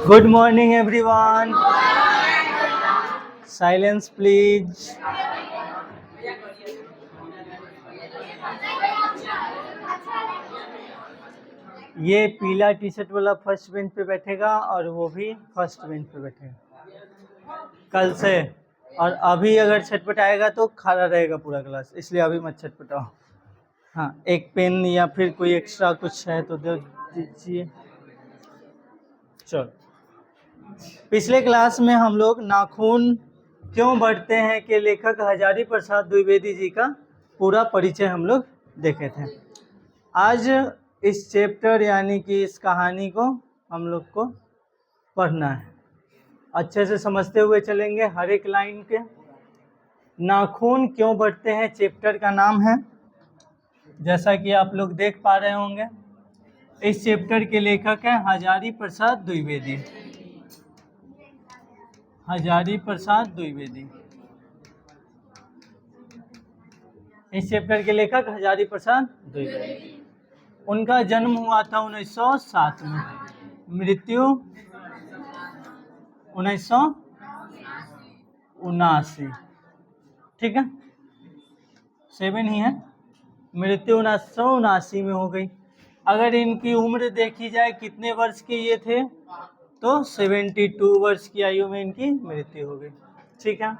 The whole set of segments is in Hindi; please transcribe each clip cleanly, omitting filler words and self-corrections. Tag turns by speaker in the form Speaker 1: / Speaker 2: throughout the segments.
Speaker 1: Good morning, everyone. Silence, please. ये पीला टी शर्ट वाला फर्स्ट बेंच पे बैठेगा और वो भी फर्स्ट बेंच पे बैठेगा कल से। और अभी अगर छटपटाएगा तो खड़ा रहेगा पूरा क्लास, इसलिए अभी मत छटपटाओ। हाँ, एक पेन या फिर कोई एक्स्ट्रा कुछ है तो दे दीजिए। चलो, पिछले क्लास में हम लोग नाखून क्यों बढ़ते हैं के लेखक हजारी प्रसाद द्विवेदी जी का पूरा परिचय हम लोग देखे थे। आज इस चैप्टर यानी कि इस कहानी को हम लोग को पढ़ना है, अच्छे से समझते हुए चलेंगे हर एक लाइन के। नाखून क्यों बढ़ते हैं चैप्टर का नाम है, जैसा कि आप लोग देख पा रहे होंगे। इस चैप्टर के लेखक हैं हजारी प्रसाद द्विवेदी। हजारी प्रसाद द्विवेदी, इस चैप्टर के लेखक हजारी प्रसाद द्विवेदी। उनका जन्म हुआ था 1907 में, मृत्यु 1979। ठीक है, 7 ही है। मृत्यु 1979 में हो गई। अगर इनकी उम्र देखी जाए कितने वर्ष के ये थे तो 72 वर्ष की आयु में इनकी मृत्यु हो गई। ठीक है,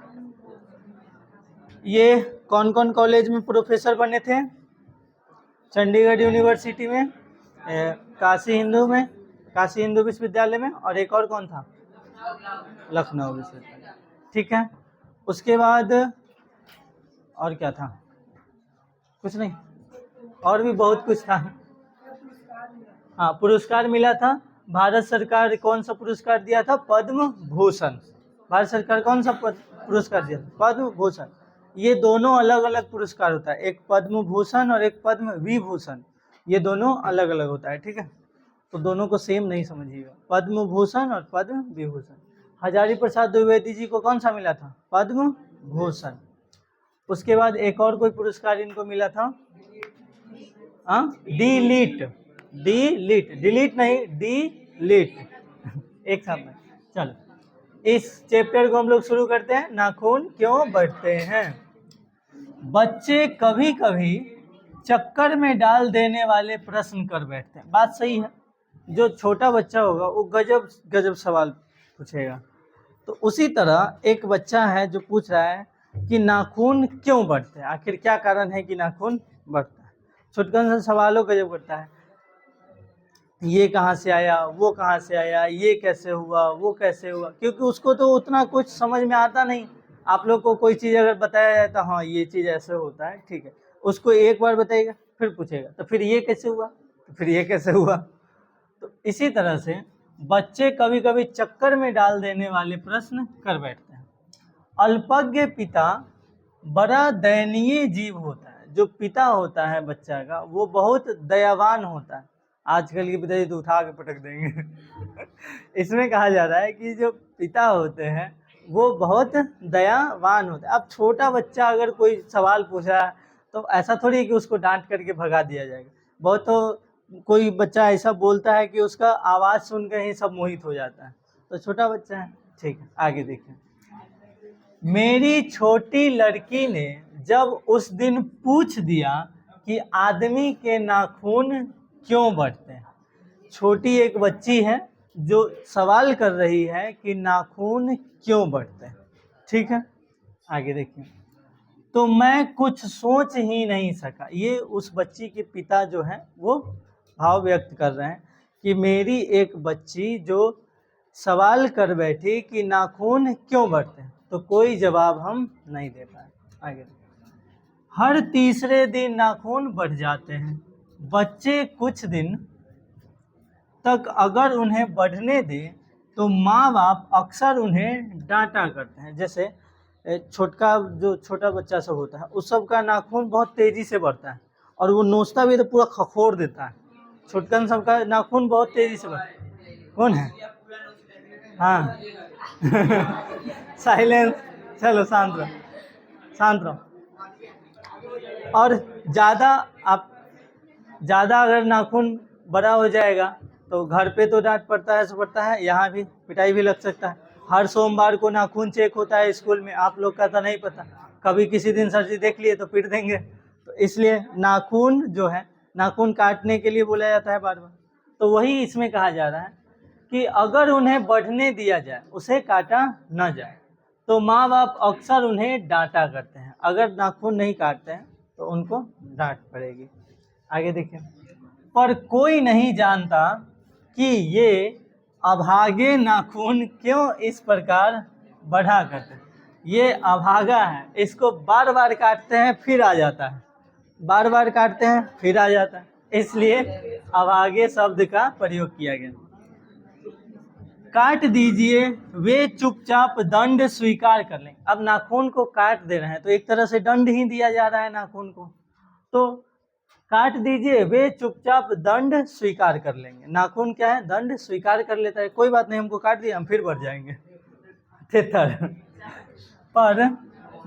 Speaker 1: ये कौन कौन कॉलेज में प्रोफेसर बने थे? चंडीगढ़ यूनिवर्सिटी में, काशी हिंदू विश्वविद्यालय में, और एक और कौन था? लखनऊ विश्वविद्यालय। ठीक है, उसके बाद और क्या था? कुछ नहीं, और भी बहुत कुछ था। हाँ, पुरस्कार मिला था। भारत सरकार कौन सा पुरस्कार दिया था? पद्म भूषण। भारत सरकार कौन सा पुरस्कार दिया? पद्म भूषण। ये दोनों अलग अलग पुरस्कार होता है, एक पद्म भूषण और एक पद्म विभूषण। ये दोनों अलग अलग होता है। ठीक है, तो दोनों को सेम नहीं समझिएगा, पद्म भूषण और पद्म विभूषण। हजारी प्रसाद द्विवेदी जी को कौन सा मिला था? पद्म भूषण। उसके बाद एक और कोई पुरस्कार इनको मिला था, डिलीट नहीं, डिलीट। एक साथ में। चलो, इस चैप्टर को हम लोग शुरू करते हैं। नाखून क्यों बढ़ते हैं? बच्चे कभी कभी चक्कर में डाल देने वाले प्रश्न कर बैठते हैं। बात सही है, जो छोटा बच्चा होगा वो गजब गजब सवाल पूछेगा। तो उसी तरह एक बच्चा है जो पूछ रहा है कि नाखून क्यों बढ़ते हैं, आखिर क्या कारण है कि नाखून बढ़ता है। छुटकन से सवालों गजब करता है, ये कहाँ से आया, वो कहाँ से आया, ये कैसे हुआ, वो कैसे हुआ, क्योंकि उसको तो उतना कुछ समझ में आता नहीं। आप लोग को कोई चीज़ अगर बताया जाए तो हाँ ये चीज़ ऐसे होता है, ठीक है, उसको एक बार बताइएगा फिर पूछेगा तो फिर ये कैसे हुआ, तो फिर ये कैसे हुआ। तो इसी तरह से बच्चे कभी कभी चक्कर में डाल देने वाले प्रश्न कर बैठते हैं। अल्पज्ञ पिता बड़ा दयनीय जीव होता है। जो पिता होता है बच्चा का वो बहुत दयावान होता है। आजकल के पिताजी तो उठा के पटक देंगे इसमें कहा जा रहा है कि जो पिता होते हैं वो बहुत दयावान होते हैं। अब छोटा बच्चा अगर कोई सवाल पूछा है तो ऐसा थोड़ी है कि उसको डांट करके भगा दिया जाएगा। बहुत तो कोई बच्चा ऐसा बोलता है कि उसका आवाज़ सुन कर ही सब मोहित हो जाता है, तो छोटा बच्चा है। ठीक है, आगे देखें। मेरी छोटी लड़की ने जब उस दिन पूछ दिया कि आदमी के नाखून क्यों बढ़ते हैं। छोटी एक बच्ची है जो सवाल कर रही है कि नाखून क्यों बढ़ते हैं। ठीक है, आगे देखिए। तो मैं कुछ सोच ही नहीं सका। ये उस बच्ची के पिता जो हैं वो भाव व्यक्त कर रहे हैं कि मेरी एक बच्ची जो सवाल कर बैठी कि नाखून क्यों बढ़ते हैं, तो कोई जवाब हम नहीं दे पाए। आगे, हर तीसरे दिन नाखून बढ़ जाते हैं। बच्चे कुछ दिन तक अगर उन्हें बढ़ने दें तो माँ बाप अक्सर उन्हें डांटा करते हैं। जैसे छोटा बच्चा सब होता है उस सब का नाखून बहुत तेज़ी से बढ़ता है और वो नोचता भी तो पूरा खखोर देता है। छोटकन सब का नाखून बहुत तेज़ी से बढ़ता है। कौन है? हाँ साइलेंस, चलो शांत रहो। और ज़्यादा आप ज़्यादा अगर नाखून बड़ा हो जाएगा तो घर पे तो डांट पड़ता है, सब पड़ता है, यहाँ भी पिटाई भी लग सकता है। हर सोमवार को नाखून चेक होता है स्कूल में, आप लोग का तो नहीं पता, कभी किसी दिन सर जी देख लिए तो पीट देंगे। तो इसलिए नाखून जो है, नाखून काटने के लिए बोला जाता है बार बार। तो वही इसमें कहा जा रहा है कि अगर उन्हें बढ़ने दिया जाए, उसे काटा न जाए, तो माँ बाप अक्सर उन्हें डांटा करते हैं। अगर नाखून नहीं काटते हैं तो उनको डांट पड़ेगी। आगे देखिए, पर कोई नहीं जानता कि ये अभागे नाखून क्यों इस प्रकार बढ़ा करते हैं। ये अभागा है, इसको बार बार काटते हैं फिर आ जाता है, बार बार काटते हैं फिर आ जाता है, इसलिए अभागे शब्द का प्रयोग किया गया। काट दीजिए, वे चुपचाप दंड स्वीकार कर लें। अब नाखून को काट दे रहे हैं तो एक तरह से दंड ही दिया जा रहा है नाखून को। तो काट दीजिए, वे चुपचाप दंड स्वीकार कर लेंगे। नाखून क्या है, दंड स्वीकार कर लेता है, कोई बात नहीं, हमको काट दिया, हम फिर बढ़ जाएंगे। पर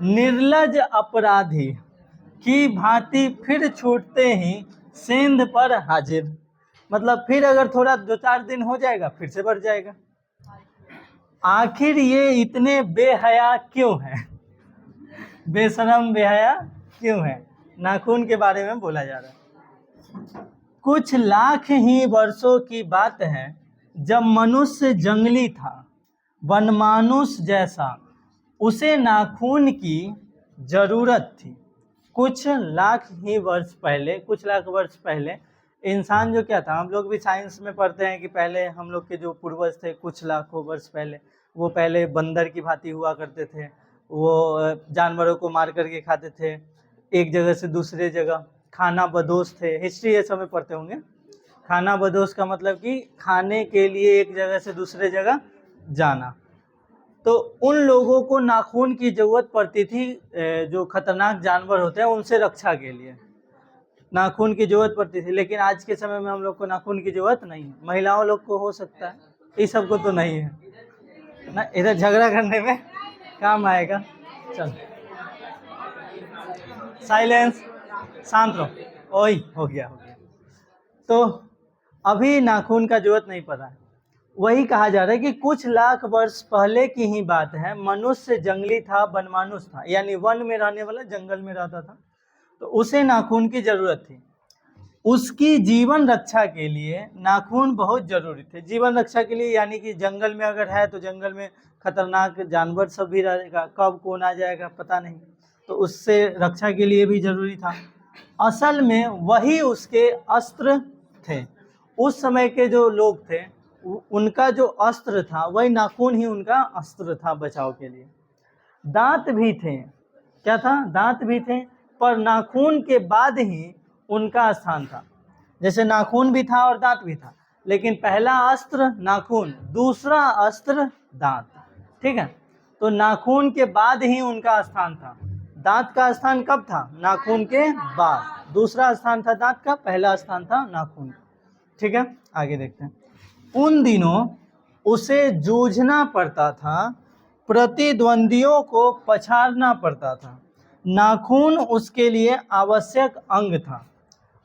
Speaker 1: निर्लज अपराधी की भांति फिर छूटते ही सेंध पर हाजिर। मतलब फिर अगर थोड़ा 2-4 दिन हो जाएगा फिर से बढ़ जाएगा। आखिर ये इतने बेहया क्यों हैं, बेशरम बेहया क्यों है, नाखून के बारे में बोला जा रहा है। कुछ लाख ही वर्षों की बात है जब मनुष्य जंगली था, वनमानुष जैसा, उसे नाखून की जरूरत थी। कुछ लाख ही वर्ष पहले, कुछ लाख वर्ष पहले इंसान जो क्या था, हम लोग भी साइंस में पढ़ते हैं कि पहले हम लोग के जो पूर्वज थे कुछ लाखों वर्ष पहले, वो पहले बंदर की भांति हुआ करते थे। वो जानवरों को मार करके खाते थे, एक जगह से दूसरे जगह, खाना बदोश थे। हिस्ट्री ये सब में पढ़ते होंगे। खाना बदोश का मतलब कि खाने के लिए एक जगह से दूसरे जगह जाना। तो उन लोगों को नाखून की जरूरत पड़ती थी, जो खतरनाक जानवर होते हैं उनसे रक्षा के लिए नाखून की जरूरत पड़ती थी। लेकिन आज के समय में हम लोग को नाखून की जरूरत नहीं है। महिलाओं लोग को हो सकता है, इस सब को तो नहीं है ना, इधर झगड़ा करने में काम आएगा। चल साइलेंस, शांत रहो। ओए हो गया, हो गया। तो अभी नाखून का जरूरत नहीं पड़ा है। वही कहा जा रहा है कि कुछ लाख वर्ष पहले की ही बात है, मनुष्य जंगली था, वनमानुष था, यानी वन में रहने वाला, जंगल में रहता था, तो उसे नाखून की जरूरत थी। उसकी जीवन रक्षा के लिए नाखून बहुत जरूरी थे। जीवन रक्षा के लिए यानी कि जंगल में अगर है तो जंगल में खतरनाक जानवर सब भी रहेगा, कब कौन आ जाएगा पता नहीं, तो उससे रक्षा के लिए भी जरूरी था। असल में वही उसके अस्त्र थे। उस समय के जो लोग थे उनका जो अस्त्र था वही नाखून ही उनका अस्त्र था बचाव के लिए। दांत भी थे, क्या था, दांत भी थे, पर नाखून के बाद ही उनका स्थान था। जैसे नाखून भी था और दांत भी था, लेकिन पहला अस्त्र नाखून, दूसरा अस्त्र दांत। ठीक है, तो नाखून के बाद ही उनका स्थान था। दांत का स्थान कब था, नाखून के बाद। दूसरा स्थान था दांत का, पहला स्थान था नाखून। ठीक है, आगे देखते हैं। उन दिनों उसे जूझना पड़ता था, प्रतिद्वंदियों को पछाड़ना पड़ता था। नाखून उसके लिए आवश्यक अंग था।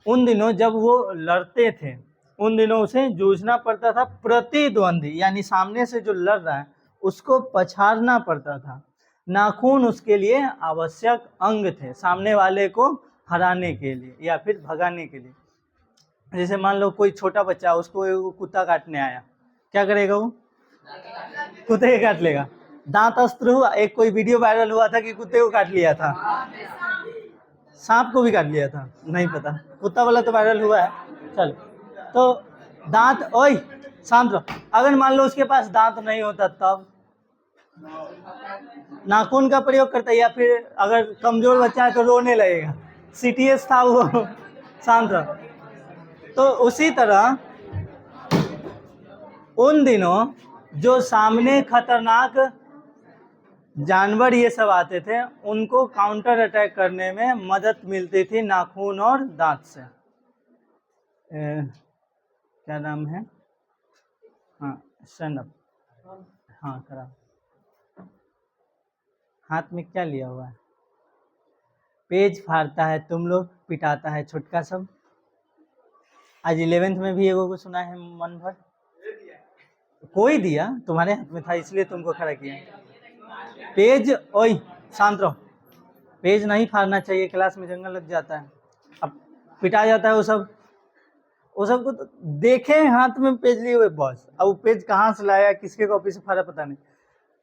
Speaker 1: उन दिनों जब वो लड़ते थे, उन दिनों उसे जूझना पड़ता था, प्रतिद्वंदी यानी सामने से जो लड़ रहा है उसको पछाड़ना पड़ता था। नाखून उसके लिए आवश्यक अंग थे, सामने वाले को हराने के लिए या फिर भगाने के लिए। जैसे मान लो कोई छोटा बच्चा, उसको कुत्ता काटने आया, क्या करेगा वो, कुत्ते को काट लेगा। दांत अस्त्र हुआ। एक कोई वीडियो वायरल हुआ था कि कुत्ते को काट लिया था, सांप को भी काट लिया था, नहीं पता, कुत्ता वाला तो वायरल हुआ है। चलो, तो दांत, ओए शांत रहो। अगर मान लो उसके पास दांत नहीं होता तब नाखून का प्रयोग करता, या फिर अगर कमजोर बच्चा है तो रोने लगेगा। सीटीएस था वो, शांत रहो। तो उसी तरह उन दिनों जो सामने खतरनाक जानवर ये सब आते थे, उनको काउंटर अटैक करने में मदद मिलती थी नाखून और दांत से। क्या नाम है, हाँ स्टैंड अप, हाँ करा। हाथ में क्या लिया हुआ है, पेज फाड़ता है, तुम लोग पिटाता है छुटका सब। आज 11th में भी एगो को सुना है मन भर? कोई दिया, तुम्हारे हाथ में था इसलिए तुमको खड़ा किया। पेज, ओए शांत रहो, पेज नहीं फाड़ना चाहिए, क्लास में जंगल लग जाता है, अब पिटा जाता है वो सब को तो देखे हाथ में पेज लिए हुए बस, अब वो पेज कहाँ से लाया, किसके कॉपी से फाड़ा पता नहीं।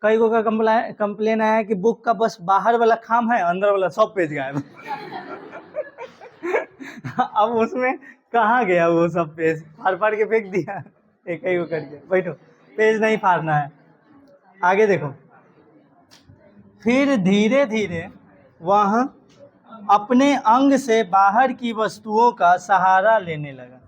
Speaker 1: कई को का कंप्लेन आया कि बुक का बस बाहर वाला खाम है, अंदर वाला सब पेज गायब। अब उसमें कहाँ गया वो सब पेज, फाड़ फाड़ के फेंक दिया एक ही को करके। बैठो, पेज नहीं फाड़ना है। आगे देखो, फिर धीरे धीरे वह अपने अंग से बाहर की वस्तुओं का सहारा लेने लगा।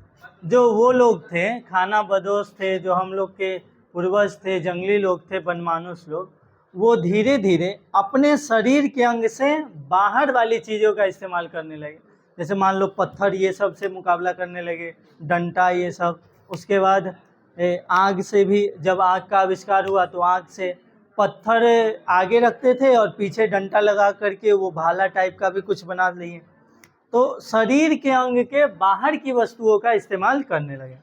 Speaker 1: जो वो लोग थे, खाना बदोश थे, जो हम लोग के पूर्वज थे, जंगली लोग थे, वनमानुष लोग, वो धीरे धीरे अपने शरीर के अंग से बाहर वाली चीज़ों का इस्तेमाल करने लगे। जैसे मान लो पत्थर, ये सब से मुकाबला करने लगे, डंडा ये सब। उसके बाद आग से भी, जब आग का आविष्कार हुआ तो आग से पत्थर आगे रखते थे और पीछे डंडा लगा करके वो भाला टाइप का भी कुछ बना लिए। तो शरीर के अंग के बाहर की वस्तुओं का इस्तेमाल करने लगे।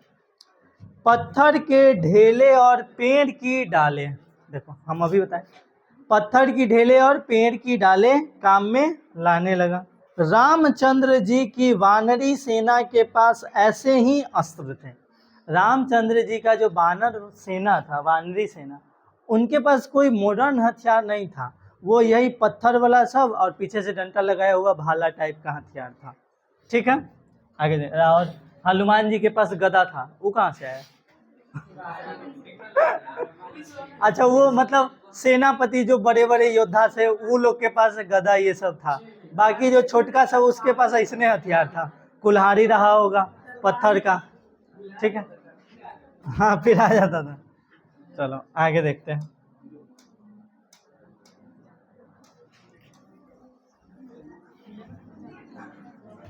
Speaker 1: पत्थर के ढेले और पेड़ की डालें, देखो हम अभी बताएं, पत्थर की ढेले और पेड़ की डालें काम में लाने लगा। रामचंद्र जी की वानरी सेना के पास ऐसे ही अस्त्र थे। रामचंद्र जी का जो वानर सेना था, वानरी सेना, उनके पास कोई मॉडर्न हथियार नहीं था, वो यही पत्थर वाला सब और पीछे से डंडा लगाया हुआ भाला टाइप का हथियार था। ठीक है, आगे दे। और हनुमान जी के पास गदा था, वो कहाँ से आया? अच्छा, वो मतलब सेनापति जो बड़े बड़े योद्धा थे वो लोग के पास गदा ये सब था, बाकी जो छोटका सब उसके पास ऐसने हथियार था, कुल्हाड़ी रहा होगा पत्थर का। ठीक है, हाँ फिर आ जाता था। चलो आगे देखते हैं।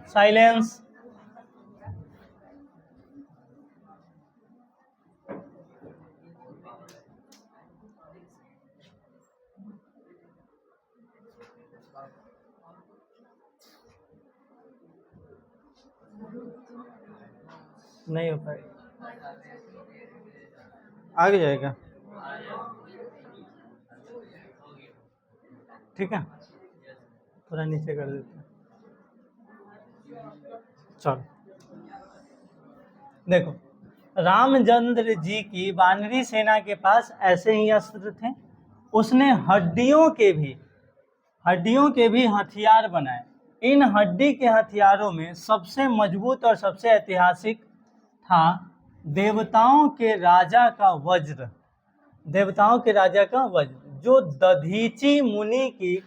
Speaker 1: साइलेंस। नहीं हो पाएगा, आगे जाएगा। ठीक है, थोड़ा नीचे कर देते हैं। चलो देखो, रामचंद्र जी की वानरी सेना के पास ऐसे ही अस्त्र थे। उसने हड्डियों के भी हथियार बनाए। इन हड्डी के हथियारों में सबसे मजबूत और सबसे ऐतिहासिक था देवताओं के राजा का वज्र। देवताओं के राजा का वज्र, जो दधीची मुनि की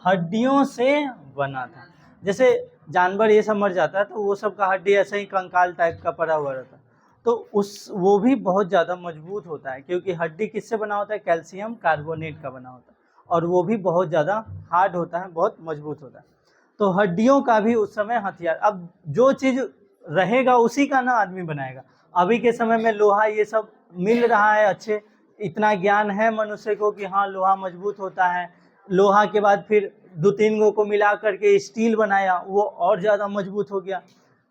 Speaker 1: हड्डियों से बना था। जैसे जानवर ये सब मर जाता है तो वो सब का हड्डी ऐसे ही कंकाल टाइप का पड़ा हुआ रहता है, तो वो भी बहुत ज़्यादा मजबूत होता है, क्योंकि हड्डी किससे बना होता है? कैल्शियम कार्बोनेट का बना होता है, और वो भी बहुत ज़्यादा हार्ड होता है, बहुत मजबूत होता है। तो हड्डियों का भी उस समय हथियार, अब जो चीज़ रहेगा उसी का ना आदमी बनाएगा। अभी के समय में लोहा ये सब मिल रहा है, अच्छे, इतना ज्ञान है मनुष्य को कि हाँ लोहा मजबूत होता है। लोहा के बाद फिर 2-3 गो को मिला करके स्टील बनाया, वो और ज़्यादा मजबूत हो गया।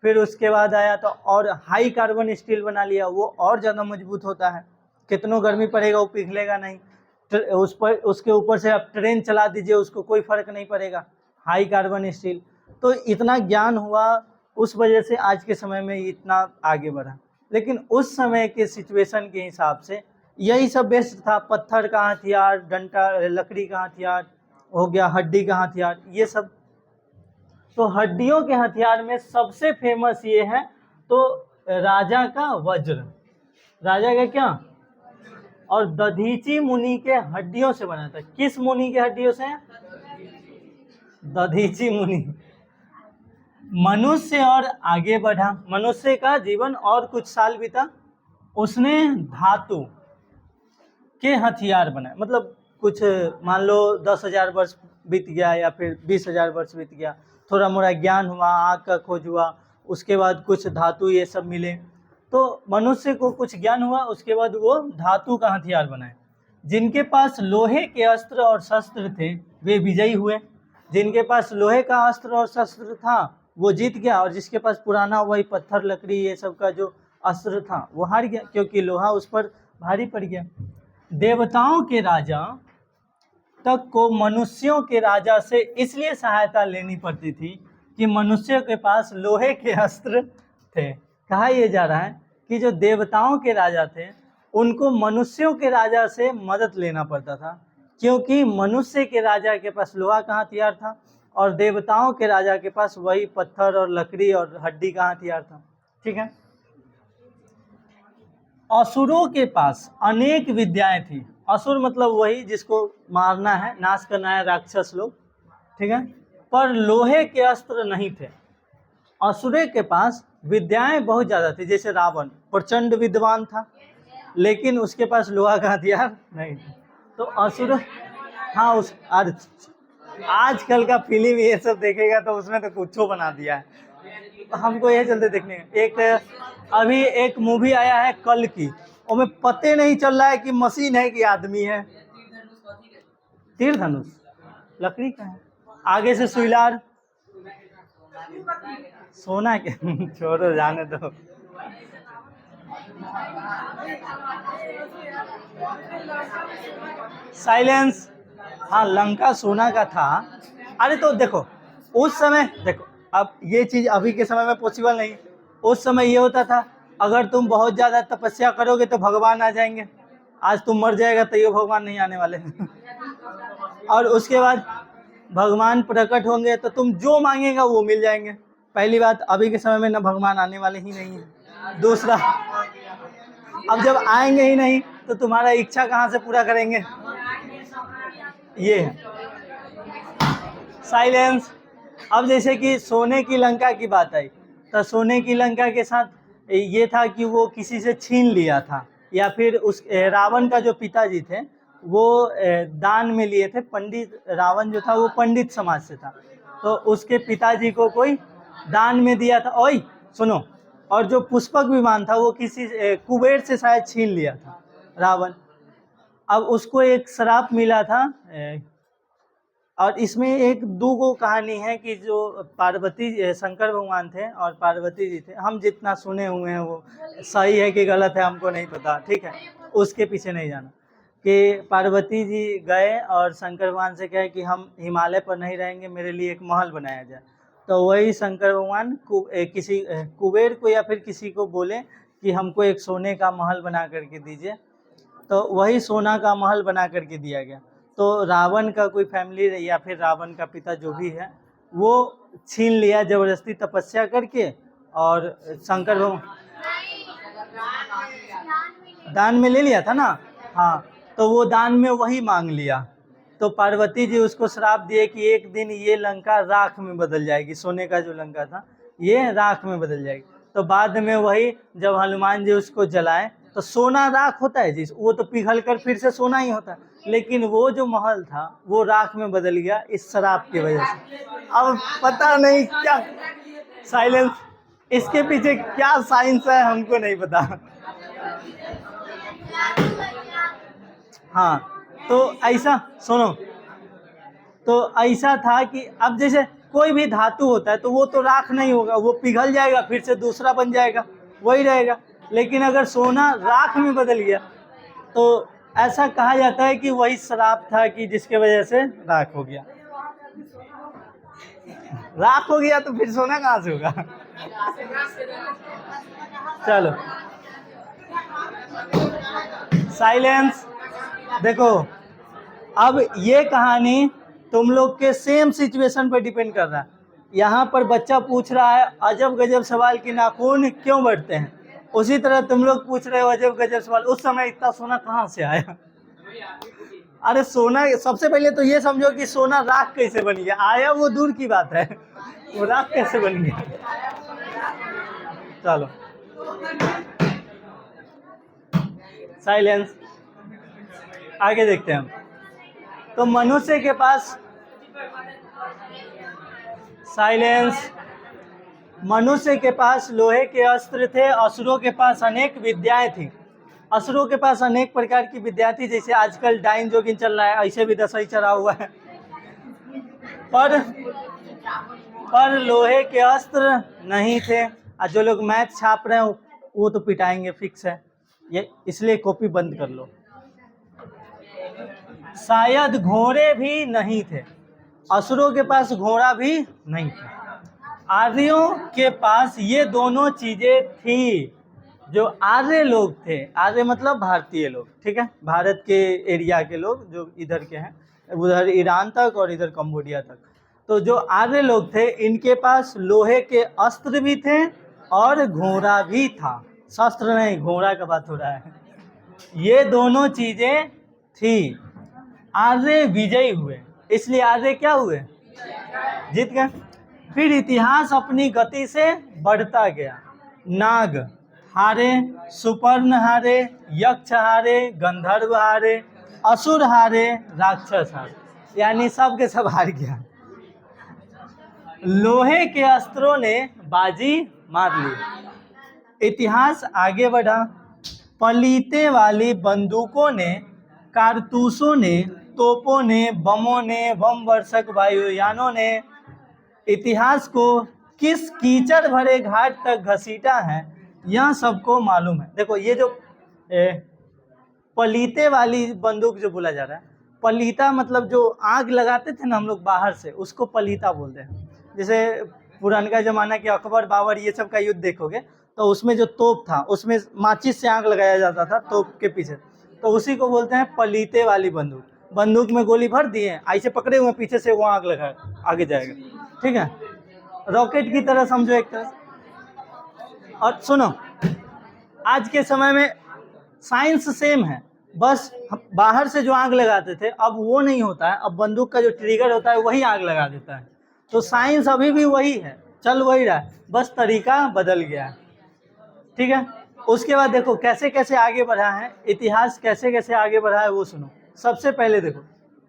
Speaker 1: फिर उसके बाद आया तो और हाई कार्बन स्टील बना लिया, वो और ज़्यादा मजबूत होता है, कितनों गर्मी पड़ेगा वो पिघलेगा नहीं। उस पर, उसके ऊपर से आप ट्रेन चला दीजिए, उसको कोई फर्क नहीं पड़ेगा, हाई कार्बन स्टील। तो इतना ज्ञान हुआ, उस वजह से आज के समय में इतना आगे बढ़ा। लेकिन उस समय के सिचुएशन के हिसाब से यही सब बेस्ट था। पत्थर का हथियार, डंडा, लकड़ी का हथियार हो गया, हड्डी का हथियार, ये सब। तो हड्डियों के हथियार में सबसे फेमस ये है, तो राजा का वज्र, राजा का क्या, और दधीची मुनि के हड्डियों से बना था। किस मुनि के हड्डियों से? दधीची मुनि। मनुष्य और आगे बढ़ा, मनुष्य का जीवन और कुछ साल बीता, उसने धातु के हथियार बनाए। मतलब कुछ मान लो 10,000 वर्ष बीत गया या फिर 20,000 वर्ष बीत गया, थोड़ा मोड़ा ज्ञान हुआ, आग का खोज हुआ, उसके बाद कुछ धातु ये सब मिले, तो मनुष्य को कुछ ज्ञान हुआ, उसके बाद वो धातु का हथियार बनाए। जिनके पास लोहे के अस्त्र और शस्त्र थे वे विजयी हुए। जिनके पास लोहे का अस्त्र और शस्त्र था वो जीत गया, और जिसके पास पुराना वही पत्थर लकड़ी ये सब का जो अस्त्र था वो हार गया, क्योंकि लोहा उस पर भारी पड़ गया। देवताओं के राजा तक को मनुष्यों के राजा से इसलिए सहायता लेनी पड़ती थी कि मनुष्यों के पास लोहे के अस्त्र थे। कहा यह जा रहा है कि जो देवताओं के राजा थे उनको मनुष्यों के राजा से मदद लेना पड़ता था, क्योंकि मनुष्य के राजा के पास लोहा का हथियार था और देवताओं के राजा के पास वही पत्थर और लकड़ी और हड्डी का हथियार था। ठीक है। असुरों के पास अनेक विद्याएं थी। असुर मतलब वही जिसको मारना है, नाश करना है, राक्षस लोग। ठीक है। पर लोहे के अस्त्र नहीं थे। असुरों के पास विद्याएं बहुत ज़्यादा थी। जैसे रावण प्रचंड विद्वान था, लेकिन उसके पास लोहा का हथियार नहीं था। तो असुर, हाँ, उस आजकल का फिल्म ये सब देखेगा तो उसमें तो कुछ बना दिया है। हमको ये चलते देखने एक अभी एक मूवी आया है कल की, उसमें पते नहीं चल रहा है कि मशीन है कि आदमी है। तीर धनुष लकड़ी का है, आगे से सुईलार, सोना के छोड़ो जाने दो। साइलेंस। हाँ, लंका सोना का था। अरे तो देखो उस समय, देखो अब ये चीज अभी के समय में पॉसिबल नहीं। उस समय ये होता था, अगर तुम बहुत ज्यादा तपस्या करोगे तो भगवान आ जाएंगे। आज तुम मर जाएगा तो ये भगवान नहीं आने वाले और उसके बाद भगवान प्रकट होंगे तो तुम जो मांगेगा वो मिल जाएंगे। पहली बात, अभी के समय में न भगवान आने वाले ही नहीं है। दूसरा, अब जब आएंगे ही नहीं तो तुम्हारा इच्छा कहाँ से पूरा करेंगे। ये है। साइलेंस। अब जैसे कि सोने की लंका की बात आई, तो सोने की लंका के साथ ये था कि वो किसी से छीन लिया था, या फिर उस रावण का जो पिताजी थे वो दान में लिए थे। पंडित रावण जो था वो पंडित समाज से था, तो उसके पिताजी को कोई दान में दिया था। ओए सुनो, और जो पुष्पक विमान था वो किसी कुबेर से शायद छीन लिया था रावण। अब उसको एक श्राप मिला था। और इसमें एक दो गो कहानी है कि जो पार्वती, शंकर भगवान थे और पार्वती जी थे। हम जितना सुने हुए हैं वो सही है कि गलत है हमको नहीं पता, ठीक है, उसके पीछे नहीं जाना। कि पार्वती जी गए और शंकर भगवान से कहे कि हम हिमालय पर नहीं रहेंगे, मेरे लिए एक महल बनाया जाए। तो वही शंकर भगवान किसी कुबेर को या फिर किसी को बोले कि हमको एक सोने का महल बना करके दीजिए। तो वही सोना का महल बना करके दिया गया। तो रावण का कोई फैमिली या फिर रावण का पिता जो भी है वो छीन लिया जबरदस्ती तपस्या करके, और शंकर भगवान दान में ले लिया था ना। हाँ, तो वो दान में वही मांग लिया। तो पार्वती जी उसको श्राप दिए कि एक दिन ये लंका राख में बदल जाएगी, सोने का जो लंका था ये राख में बदल जाएगी। तो बाद में वही जब हनुमान जी उसको जलाए तो सोना राख होता है जी, वो तो पिघल कर फिर से सोना ही होता है, लेकिन वो जो महल था वो राख में बदल गया इस शराब की वजह से। अब पता नहीं क्या साइलेंस, इसके पीछे क्या साइंस है हमको नहीं पता। हाँ, तो ऐसा सुनो, तो ऐसा था कि अब जैसे कोई भी धातु होता है तो वो तो राख नहीं होगा, वो पिघल जाएगा फिर से दूसरा बन जाएगा, वही रहेगा। लेकिन अगर सोना राख में बदल गया तो ऐसा कहा जाता है कि वही श्राप था कि जिसके वजह से राख हो गया। राख हो गया तो फिर सोना कहाँ से होगा। चलो साइलेंस। देखो अब ये कहानी तुम लोग के सेम सिचुएशन पर डिपेंड कर रहा है। यहाँ पर बच्चा पूछ रहा है अजब गजब सवाल कि नाखून क्यों बढ़ते हैं, उसी तरह तुम लोग पूछ रहे हो अजब गजब सवाल उस समय इतना सोना कहाँ से आया। अरे सोना, सबसे पहले तो ये समझो कि सोना राख कैसे बन गया, आया वो दूर की बात है, वो राख कैसे बन गया। चलो साइलेंस, आगे देखते हैं हम। तो मनुष्य के पास, साइलेंस, मनुष्य के पास लोहे के अस्त्र थे, असुरों के पास अनेक विद्याएं थी। असुरों के पास अनेक प्रकार की विद्या थी, जैसे आजकल डाइन जोगिन चल रहा है, ऐसे भी दसई चढ़ा हुआ है। पर पर लोहे के अस्त्र नहीं थे। और जो लोग मैथ छाप रहे हैं वो तो पिटाएंगे, फिक्स है ये, इसलिए कॉपी बंद कर लो। शायद घोड़े भी नहीं थे, असुरों के पास घोड़ा भी नहीं था। आर्यों के पास ये दोनों चीजें थी। जो आर्य लोग थे, आर्य मतलब भारतीय लोग, ठीक है, भारत के एरिया के लोग जो इधर के हैं, उधर ईरान तक और इधर कंबोडिया तक, तो जो आर्य लोग थे इनके पास लोहे के अस्त्र भी थे और घोड़ा भी था। शस्त्र नहीं, घोड़ा का बात हो रहा है। ये दोनों चीजें थी। आर्य विजयी हुए, इसलिए आर्य क्या हुए, जीत गए। फिर इतिहास अपनी गति से बढ़ता गया। नाग हारे, सुपर्ण हारे, यक्ष हारे, गंधर्व हारे, असुर हारे, राक्षस हारे, यानी सब के सब हार गया। लोहे के अस्त्रों ने बाजी मार ली। इतिहास आगे बढ़ा। पलीते वाली बंदूकों ने, कारतूसों ने, तोपों ने, बमों ने, बम वर्षक वायुयानों ने इतिहास को किस कीचड़ भरे घाट तक घसीटा है, यह सबको मालूम है। देखो ये जो पलीते वाली बंदूक जो बोला जा रहा है, पलीता मतलब जो आग लगाते थे ना हम लोग बाहर से, उसको पलीता बोलते हैं। जैसे पुराना जमाना के अकबर बाबर ये सब का युद्ध देखोगे तो उसमें जो तोप था उसमें माचिस से आग लगाया जाता था तोप के पीछे, तो उसी को बोलते हैं पलीते वाली बंदूक। बंदूक में गोली भर दिए, ऐसे पकड़े हुए, पीछे से वो आग लगा आगे जाएगा, ठीक है, रॉकेट की तरह समझो एक तरह। और सुनो, आज के समय में साइंस सेम है, बस बाहर से जो आग लगाते थे अब वो नहीं होता है, अब बंदूक का जो ट्रिगर होता है वही आग लगा देता है। तो साइंस अभी भी वही है, चल वही रहा है, बस तरीका बदल गया है, ठीक है। उसके बाद देखो कैसे कैसे आगे बढ़ा है, इतिहास कैसे कैसे आगे बढ़ा है वो सुनो। सबसे पहले देखो,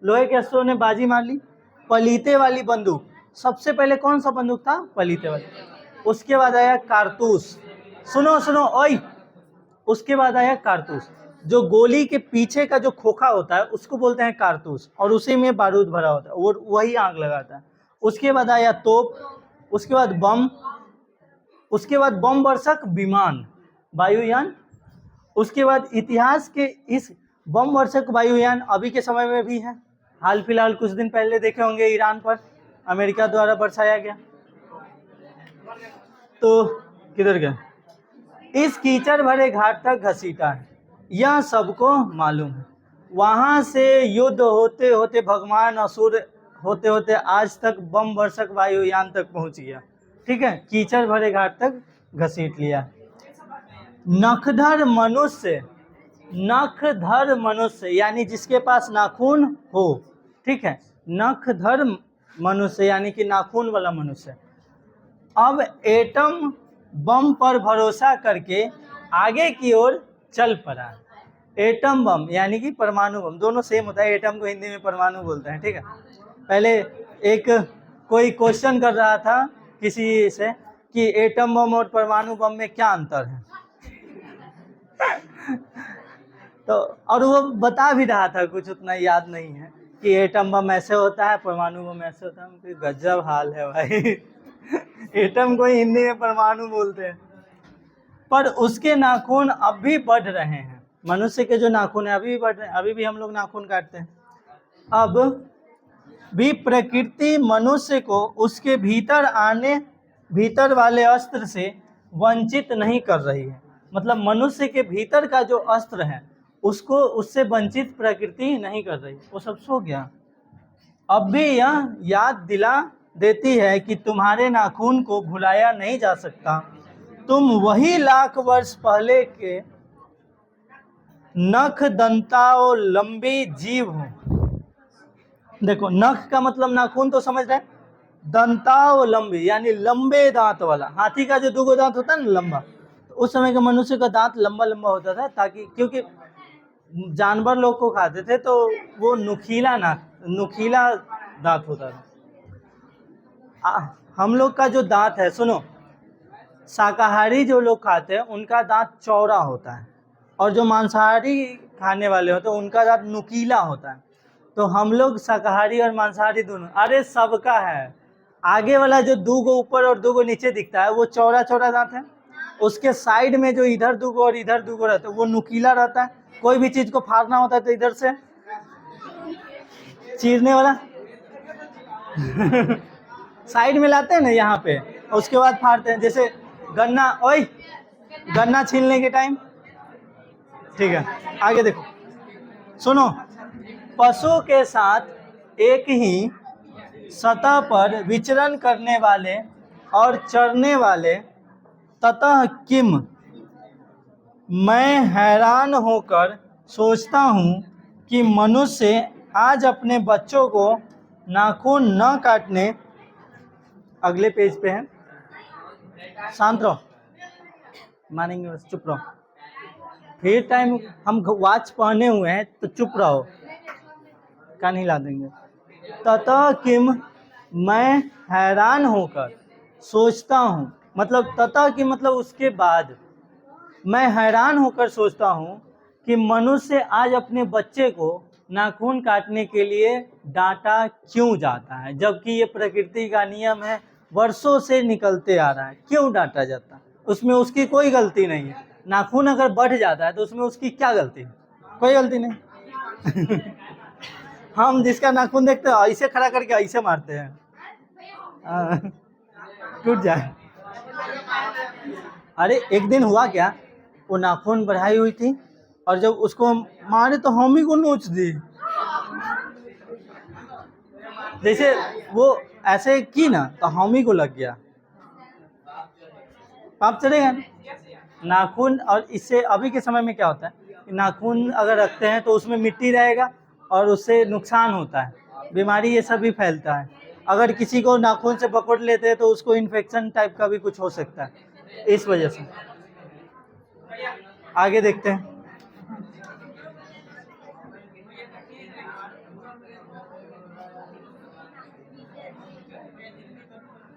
Speaker 1: लोहे के अस्त्रों ने बाजी मार ली। पलीते वाली बंदूक, सबसे पहले कौन सा बंदूक था, पलीते वाली। उसके बाद आया कारतूस, सुनो सुनो ओए, उसके बाद आया कारतूस। जो गोली के पीछे का जो खोखा होता है उसको बोलते हैं कारतूस, और उसी में बारूद भरा होता है, वो वही आग लगाता है। उसके बाद आया तोप, उसके बाद बम, उसके बाद बम वर्षक विमान वायुयान। उसके बाद इतिहास के इस बम वर्षक वायुयान अभी के समय में भी है। हाल फिलहाल कुछ दिन पहले देखे होंगे ईरान पर अमेरिका द्वारा बरसाया गया। तो किधर गया, इस कीचड़ भरे घाट तक घसीटा है, यह सबको मालूम है। वहां से युद्ध होते होते भगवान असुर होते होते आज तक बम वर्षक वायुयान तक पहुंच गया, ठीक है, कीचड़ भरे घाट तक घसीट लिया। नखधर मनुष्य, नखधर मनुष्य यानी जिसके पास नाखून हो, ठीक है, नखधर मनुष्य यानी कि नाखून वाला मनुष्य, अब एटम बम पर भरोसा करके आगे की ओर चल पड़ा। एटम बम यानी कि परमाणु बम, दोनों सेम होता है, एटम को हिंदी में परमाणु बोलते हैं, ठीक है। पहले एक कोई क्वेश्चन कर रहा था किसी से कि एटम बम और परमाणु बम में क्या अंतर है तो और वो बता भी रहा था, कुछ उतना याद नहीं है, कि एटम बम ऐसे होता है, परमाणु बम ऐसे होता है। गजब हाल है भाई एटम को हिंदी में परमाणु बोलते हैं। पर उसके नाखून अब भी बढ़ रहे हैं, मनुष्य के जो नाखून है अभी भी बढ़ रहे हैं, अभी भी हम लोग नाखून काटते हैं। अब भी प्रकृति मनुष्य को उसके भीतर वाले अस्त्र से वंचित नहीं कर रही है। मतलब मनुष्य के भीतर का जो अस्त्र है उसको उससे वंचित प्रकृति नहीं कर रही, वो सब सो गया। अब भी यह याद दिला देती है कि तुम्हारे नाखून को भुलाया नहीं जा सकता, तुम वही लाख वर्ष पहले के नख दंताओ लंबी जीव हो। देखो नख का मतलब नाखून तो समझ रहे हैं, दंताओ लंबी यानी लंबे दांत वाला। हाथी का जो 2 दांत होता है ना लंबा, तो उस समय के मनुष्य का दांत लंबा लंबा होता था, ताकि क्योंकि जानवर लोग को खाते थे तो वो नुकीला दांत होता था। हम लोग का जो दांत है, सुनो, शाकाहारी जो लोग खाते हैं उनका दांत चौड़ा होता है, और जो मांसाहारी खाने वाले होते हैं उनका दांत नुकीला होता है। तो हम लोग शाकाहारी और मांसाहारी दोनों, अरे सबका है, आगे वाला जो 2 गो ऊपर और 2 गो नीचे दिखता है वो चौड़ा चौड़ा दांत है। उसके साइड में जो इधर 2 गो और इधर 2 गो रहता है वो नुकीला रहता है। कोई भी चीज को फाड़ना होता है तो इधर से चीरने वाला साइड में लाते हैं ना यहाँ पे, उसके बाद फाड़ते हैं। जैसे गन्ना, ओए गन्ना छीलने के टाइम। ठीक है, आगे देखो, सुनो। पशु के साथ एक ही सतह पर विचरण करने वाले और चरने वाले ततः किम, मैं हैरान होकर सोचता हूँ कि मनुष्य आज अपने बच्चों को नाखून न काटने, अगले पेज पे है, शांत रहो, मानेंगे बस, चुप रहो। फिर टाइम हम वॉच पहने हुए हैं तो चुप रहो, कान हिला देंगे। ततः किम, मैं हैरान होकर सोचता हूँ, मतलब ततः कि मतलब उसके बाद, मैं हैरान होकर सोचता हूँ कि मनुष्य आज अपने बच्चे को नाखून काटने के लिए डांटा क्यों जाता है, जबकि ये प्रकृति का नियम है, वर्षों से निकलते आ रहा है। क्यों डांटा जाता है? उसमें उसकी कोई गलती नहीं है। नाखून अगर बढ़ जाता है तो उसमें उसकी क्या गलती है? कोई गलती नहीं। हम जिसका नाखून देखते हैं ऐसे खड़ा करके ऐसे मारते हैं, टूट जाए। अरे एक दिन हुआ क्या, वो नाखून बढ़ाई हुई थी और जब उसको मारे तो हम ही को नोच दी। जैसे वो ऐसे की ना तो हम ही को लग गया, पाप चढ़ेगा ना। नाखून, और इससे अभी के समय में क्या होता है, नाखून अगर रखते हैं तो उसमें मिट्टी रहेगा और उससे नुकसान होता है, बीमारी ये सब भी फैलता है। अगर किसी को नाखून से पकड़ लेते हैं तो उसको इन्फेक्शन टाइप का भी कुछ हो सकता है, इस वजह से। आगे देखते हैं।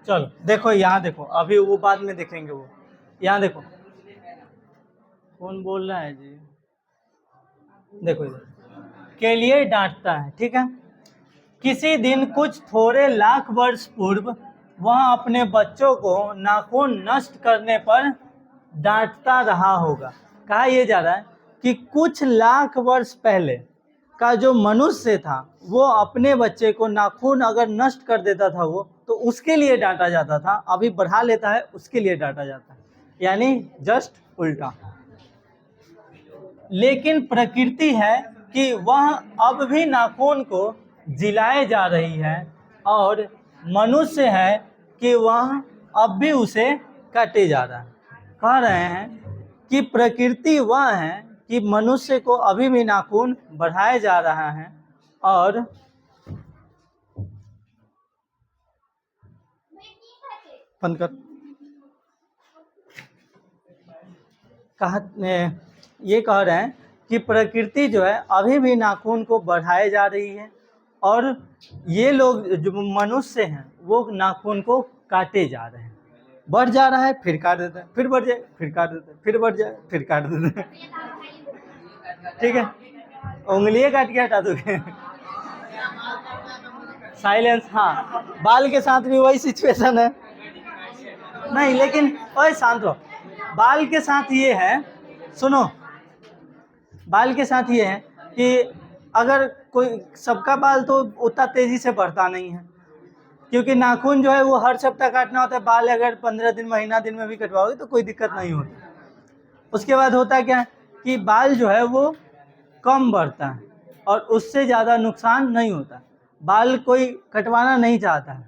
Speaker 1: चलो देखो, यहाँ देखो, अभी वो बाद में देखेंगे। वो यहाँ देखो, कौन बोल रहा है जी, देखो इधर, के लिए डांटता है, ठीक है। किसी दिन कुछ थोड़े लाख वर्ष पूर्व वह अपने बच्चों को नाखून नष्ट करने पर डांटता रहा होगा। कहा यह जा रहा है कि कुछ लाख वर्ष पहले का जो मनुष्य था वो अपने बच्चे को नाखून अगर नष्ट कर देता था वो, तो उसके लिए डांटा जाता था। अभी बढ़ा लेता है उसके लिए डांटा जाता है, यानी जस्ट उल्टा। लेकिन प्रकृति है कि वह अब भी नाखून को जिलाए जा रही है और मनुष्य है कि वह अब भी उसे काटे जा रहा है। कह रहे हैं कि प्रकृति वह है कि मनुष्य को अभी भी नाखून बढ़ाया जा रहा है और बंद कर, ये कह रहे हैं कि प्रकृति जो है अभी भी नाखून को बढ़ाए जा रही है और ये लोग जो मनुष्य हैं वो नाखून को काटे जा रहे हैं। बढ़ जा रहा है फिर काट देते हैं, फिर बढ़ जाए फिर काट देते हैं, फिर बढ़ जाए फिर काट देते हैं। ठीक है, उंगलियां काट के हटा दोगे। साइलेंस। हाँ, बाल के साथ भी वही सिचुएशन है। नहीं, लेकिन ओए शांत रहो। बाल के साथ ये है, सुनो, बाल के साथ ये है कि अगर कोई, सबका बाल तो उतना तेजी से बढ़ता नहीं है, क्योंकि नाखून जो है वो हर सप्ताह काटना होता है। बाल अगर 15 दिन, महीना दिन में भी कटवाओगे तो कोई दिक्कत नहीं होती। उसके बाद होता क्या कि बाल जो है वो कम बढ़ता है और उससे ज़्यादा नुकसान नहीं होता। बाल कोई कटवाना नहीं चाहता है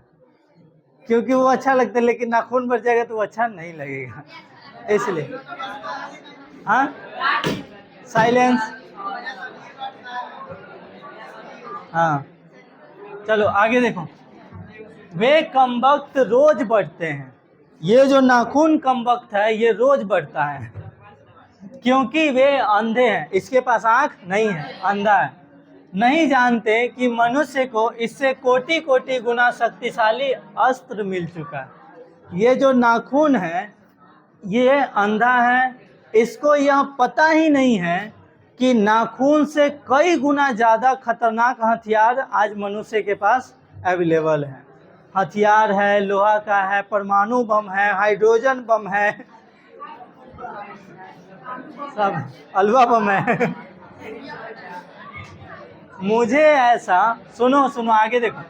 Speaker 1: क्योंकि वो अच्छा लगता है, लेकिन नाखून बढ़ जाएगा तो वो अच्छा नहीं लगेगा, इसलिए। हाँ, साइलेंस। हाँ, चलो आगे देखो। वे कमबख्त रोज बढ़ते हैं। ये जो नाखून कमबख्त है ये रोज बढ़ता है क्योंकि वे अंधे हैं। इसके पास आंख नहीं है, अंधा है। नहीं जानते कि मनुष्य को इससे कोटि कोटि गुना शक्तिशाली अस्त्र मिल चुका है। ये जो नाखून है ये अंधा है, इसको यह पता ही नहीं है कि नाखून से कई गुना ज़्यादा खतरनाक हथियार आज मनुष्य के पास अवेलेबल है। हथियार है, लोहा का है, परमाणु बम है, हाइड्रोजन बम है, सब अलवा बम है। मुझे ऐसा, सुनो सुनो आगे देखो,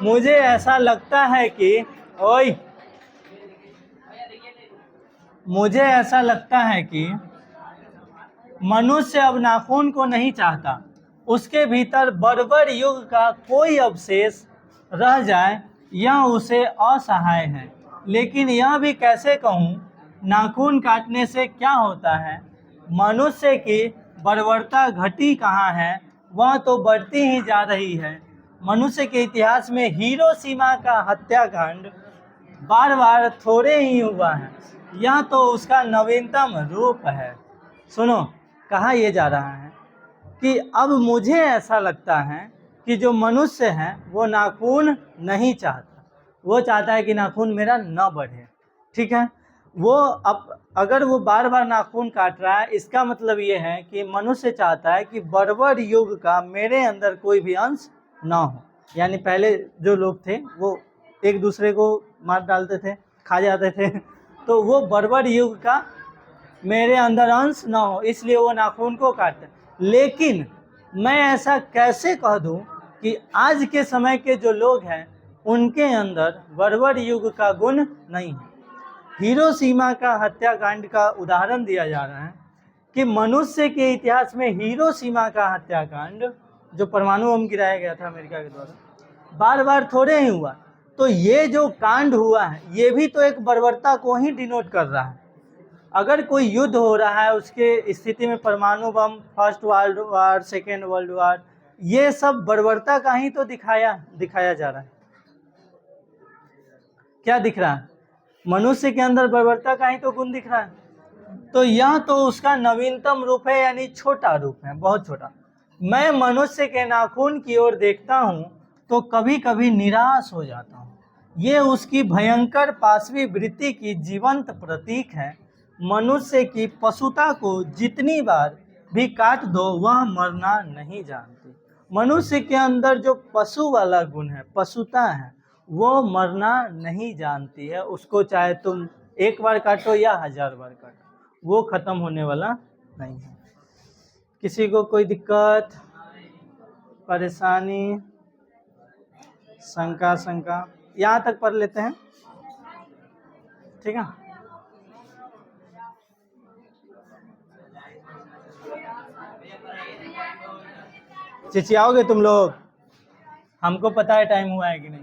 Speaker 1: मुझे ऐसा लगता है कि ओए, मुझे ऐसा लगता है कि मनुष्य अब नाखून को नहीं चाहता, उसके भीतर बर्बर युग का कोई अवशेष रह जाए यह उसे असहाय है। लेकिन यह भी कैसे कहूँ, नाखून काटने से क्या होता है, मनुष्य की बर्बरता घटी कहाँ है, वह तो बढ़ती ही जा रही है। मनुष्य के इतिहास में हिरोशिमा का हत्याकांड बार बार थोड़े ही हुआ है, यह तो उसका नवीनतम रूप है। सुनो, कहा यह जा रहा है कि अब मुझे ऐसा लगता है कि जो मनुष्य है वो नाखून नहीं चाहता, वो चाहता है कि नाखून मेरा न बढ़े। ठीक है, वो अब अगर वो बार बार नाखून काट रहा है, इसका मतलब ये है कि मनुष्य चाहता है कि बर्बर युग का मेरे अंदर कोई भी अंश ना हो। यानी पहले जो लोग थे वो एक दूसरे को मार डालते थे, खा जाते थे, तो वो बर्बर युग का मेरे अंदर अंश ना हो, इसलिए वो नाखून को काटते। लेकिन मैं ऐसा कैसे कह दूं कि आज के समय के जो लोग हैं उनके अंदर बर्बर युग का गुण नहीं है। हिरोशिमा का हत्याकांड का उदाहरण दिया जा रहा है कि मनुष्य के इतिहास में हिरोशिमा का हत्याकांड, जो परमाणु बम गिराया गया था अमेरिका के द्वारा, बार बार थोड़े ही हुआ। तो ये जो कांड हुआ है ये भी तो एक बर्बरता को ही डिनोट कर रहा है। अगर कोई युद्ध हो रहा है उसके स्थिति में परमाणु बम, first world war, second world war, ये सब बर्बरता का ही तो दिखाया जा रहा है। क्या दिख रहा है, मनुष्य के अंदर बर्बरता का ही तो गुण दिख रहा है। तो यह तो उसका नवीनतम रूप है, यानी छोटा रूप है, बहुत छोटा। मैं मनुष्य के नाखून की ओर देखता हूँ तो कभी कभी निराश हो जाता हूँ। ये उसकी भयंकर पाशवी वृत्ति की जीवंत प्रतीक है। मनुष्य की पशुता को जितनी बार भी काट दो वह मरना नहीं जानती। मनुष्य के अंदर जो पशु वाला गुण है, पशुता है, वो मरना नहीं जानती है। उसको चाहे तुम एक बार काटो या 1000 बार काटो, वो खत्म होने वाला नहीं है। किसी को कोई दिक्कत, परेशानी, शंका यहाँ तक पढ़ लेते हैं, ठीक है। चिचियाओगे तुम लोग, हमको पता है टाइम हुआ है कि नहीं।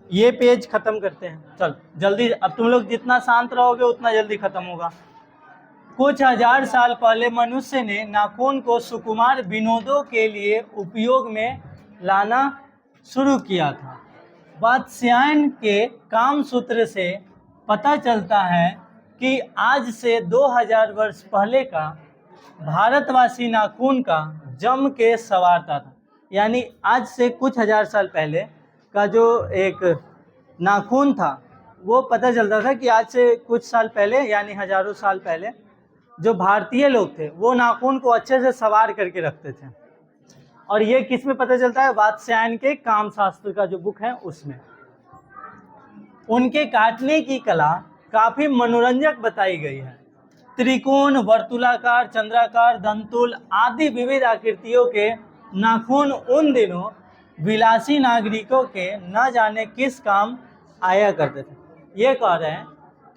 Speaker 1: ये पेज खत्म करते हैं, चल जल्दी। अब तुम लोग जितना शांत रहोगे उतना जल्दी खत्म होगा। कुछ 1000 साल पहले मनुष्य ने नाखून को सुकुमार विनोदों के लिए उपयोग में लाना शुरू किया था। वात्स्यायन के काम सूत्र से पता चलता है कि आज से 2000 वर्ष पहले का भारतवासी नाखून का जम के संवारता था। यानी आज से कुछ 1000 साल पहले का जो एक नाखून था वो पता चलता था कि आज से कुछ साल पहले, यानी हजारों साल पहले, जो भारतीय लोग थे वो नाखून को अच्छे से संवार करके रखते थे। और ये किस में पता चलता है, वात्स्यायन के काम शास्त्र का जो बुक है उसमें। उनके काटने की कला काफी मनोरंजक बताई गई है। त्रिकोण, वर्तुलाकार, चंद्राकार, दंतुल आदि विविध आकृतियों के नाखून उन दिनों विलासी नागरिकों के न जाने किस काम आया करते थे। ये कह रहे हैं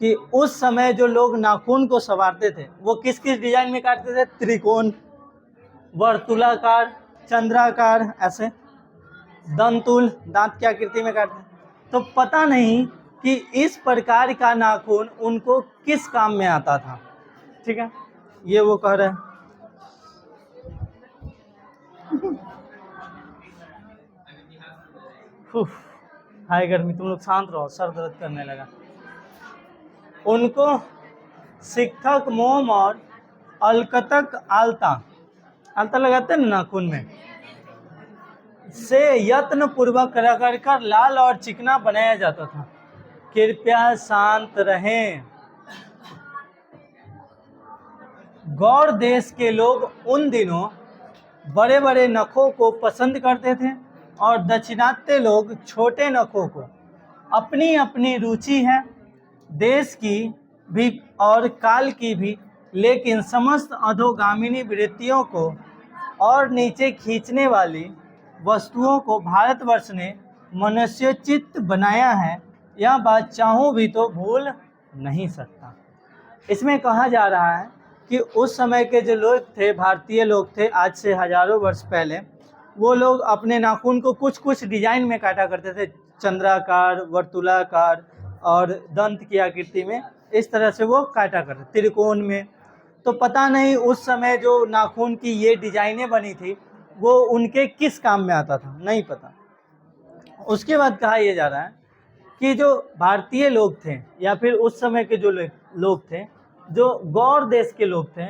Speaker 1: कि उस समय जो लोग नाखून को संवारते थे वो किस किस डिजाइन में काटते थे, त्रिकोण, वर्तुलाकार, चंद्राकार, ऐसे दंतुल, दांत की आकृति में काटते। तो पता नहीं कि इस प्रकार का नाखून उनको किस काम में आता था। ठीक है, ये वो कह रहे हैं। हाय गर्मी, तुम लोग शांत रहो, सर दर्द करने लगा। उनको शिक्षक मोम और अलकतक आलता लगाते हैं ना नाखून में, से यत्न पूर्वक रगड़ कर लाल और चिकना बनाया जाता था। कृपया शांत रहें। गौड़ देश के लोग उन दिनों बड़े बड़े नखों को पसंद करते थे और दाक्षिणात्य लोग छोटे नखों को। अपनी अपनी रुचि है देश की भी और काल की भी, लेकिन समस्त अधोगामिनी वृत्तियों को और नीचे खींचने वाली वस्तुओं को भारतवर्ष ने मनुष्योचित बनाया है। यह बात चाहूँ भी तो भूल नहीं सकता। इसमें कहा जा रहा है कि उस समय के जो लोग थे, भारतीय लोग थे, आज से हजारों वर्ष पहले, वो लोग अपने नाखून को कुछ कुछ डिजाइन में काटा करते थे, चंद्राकार, वर्तुलाकार और दंत की आकृति में, इस तरह से वो काटा करते, त्रिकोण में। तो पता नहीं उस समय जो नाखून की ये डिजाइनें बनी थी वो उनके किस काम में आता था, नहीं पता। उसके बाद कहा यह जा रहा है कि जो भारतीय लोग थे या फिर उस समय के जो लोग थे, जो गौड़ देश के लोग थे,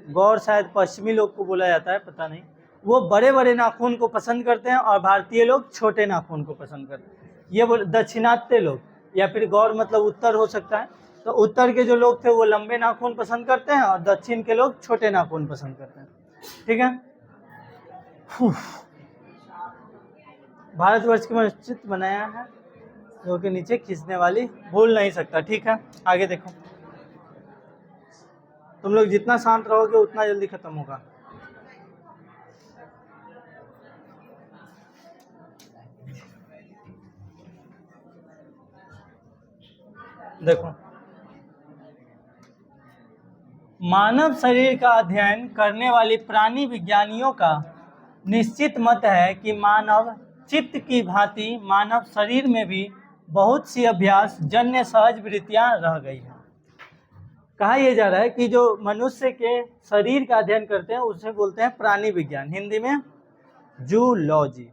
Speaker 1: गौड़ शायद पश्चिमी लोग को बोला जाता है, पता नहीं, वो बड़े बड़े नाखून को पसंद करते हैं और भारतीय लोग छोटे नाखून को पसंद करते हैं। ये दक्षिणात्य लोग, या फिर गौड़ मतलब उत्तर हो सकता है, तो उत्तर के जो लोग थे वो लंबे नाखून पसंद करते हैं और दक्षिण के लोग छोटे नाखून पसंद करते हैं। ठीक है, भारतवर्ष की मस्जिद बनाया है जो कि नीचे खींचने वाली, भूल नहीं सकता। ठीक है, आगे देखो। तुम लोग जितना शांत रहोगे उतना जल्दी खत्म होगा। देखो, मानव शरीर का अध्ययन करने वाले प्राणी विज्ञानियों का निश्चित मत है कि मानव चित्त की भांति मानव शरीर में भी बहुत सी अभ्यास जन्य सहज वृत्तियां रह गई हैं। कहा यह जा रहा है कि जो मनुष्य के शरीर का अध्ययन करते हैं उसे बोलते हैं प्राणी विज्ञान, हिंदी में जूलॉजी।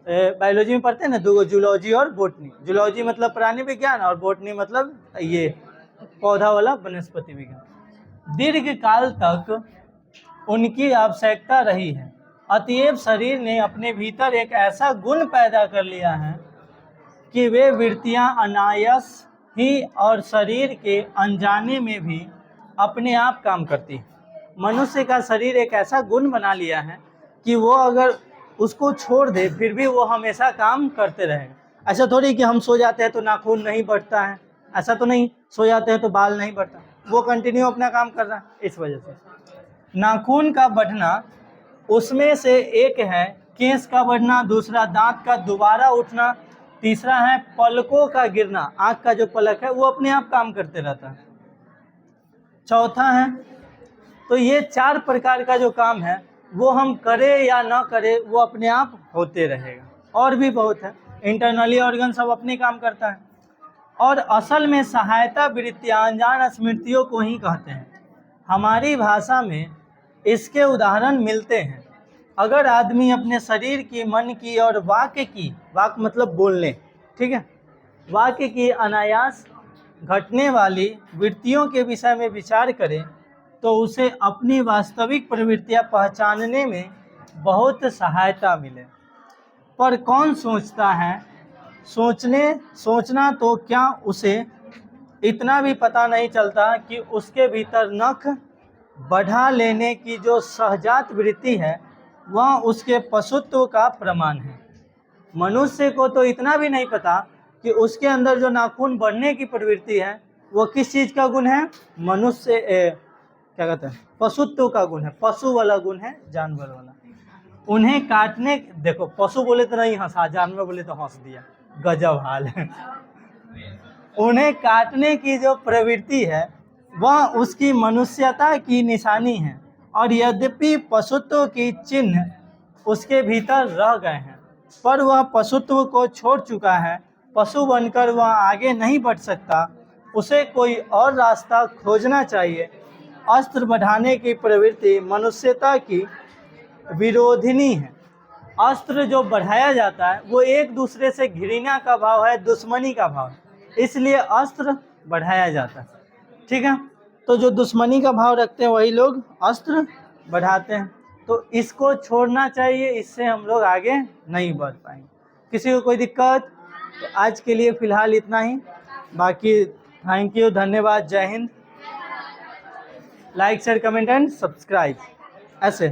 Speaker 1: बायोलॉजी में पढ़ते हैं ना, दो, जूलॉजी और बोटनी। जूलॉजी मतलब प्राणी विज्ञान और बोटनी मतलब ये पौधा वाला वनस्पति विज्ञान। दीर्घ काल तक उनकी आवश्यकता रही है, अतएव शरीर ने अपने भीतर एक ऐसा गुण पैदा कर लिया है कि वे वृत्तियां अनायास ही और शरीर के अनजाने में भी अपने आप काम करती है। मनुष्य का शरीर एक ऐसा गुण बना लिया है कि वो अगर उसको छोड़ दे फिर भी वो हमेशा काम करते रहेगा। ऐसा थोड़ी कि हम सो जाते हैं तो नाखून नहीं बढ़ता है, ऐसा तो नहीं, सो जाते हैं तो बाल नहीं बढ़ता, वो कंटिन्यू अपना काम कर रहा है। इस वजह से नाखून का बढ़ना, उसमें से एक है केस का बढ़ना, दूसरा दांत का दोबारा उठना, तीसरा है पलकों का गिरना, आँख का जो पलक है वो अपने आप काम करते रहता है, चौथा है। तो ये 4 प्रकार का जो काम है वो हम करें या ना करें वो अपने आप होते रहेगा। और भी बहुत है, इंटरनली ऑर्गन सब अपने काम करता है। और असल में सहायता वृत्तियां अनजान स्मृतियों को ही कहते हैं। हमारी भाषा में इसके उदाहरण मिलते हैं। अगर आदमी अपने शरीर की, मन की और वाक्य की, वाक्य मतलब बोलने, ठीक है, वाक्य की अनायास घटने वाली वृत्तियों के विषय में विचार करे तो उसे अपनी वास्तविक प्रवृत्तियां पहचानने में बहुत सहायता मिले। पर कौन सोचता है, सोचना तो क्या उसे इतना भी पता नहीं चलता कि उसके भीतर नख बढ़ा लेने की जो सहजात वृत्ति है वह उसके पशुत्व का प्रमाण है। मनुष्य को तो इतना भी नहीं पता कि उसके अंदर जो नाखून बढ़ने की प्रवृत्ति है वो किस चीज़ का गुण है, मनुष्य क्या कहते हैं, पशुत्व का गुण है, पशु वाला गुण है, जानवर वाला। उन्हें काटने, देखो पशु बोले तो नहीं हंसा, जानवर बोले तो हंस दिया, गजब हाल है। उन्हें काटने की जो प्रवृत्ति है वह उसकी मनुष्यता की निशानी है, और यद्यपि पशुत्व की चिन्ह उसके भीतर रह गए हैं पर वह पशुत्व को छोड़ चुका है। पशु बनकर वह आगे नहीं बढ़ सकता, उसे कोई और रास्ता खोजना चाहिए। अस्त्र बढ़ाने की प्रवृत्ति मनुष्यता की विरोधिनी है। अस्त्र जो बढ़ाया जाता है वो एक दूसरे से घृणा का भाव है, दुश्मनी का भाव है, इसलिए अस्त्र बढ़ाया जाता है। ठीक है, तो जो दुश्मनी का भाव रखते हैं वही लोग अस्त्र बढ़ाते हैं। तो इसको छोड़ना चाहिए, इससे हम लोग आगे नहीं बढ़ पाएंगे। किसी को कोई दिक्कत? तो आज के लिए फ़िलहाल इतना ही, बाकी थैंक यू, धन्यवाद, जय Hind. Like share comment and subscribe ऐसे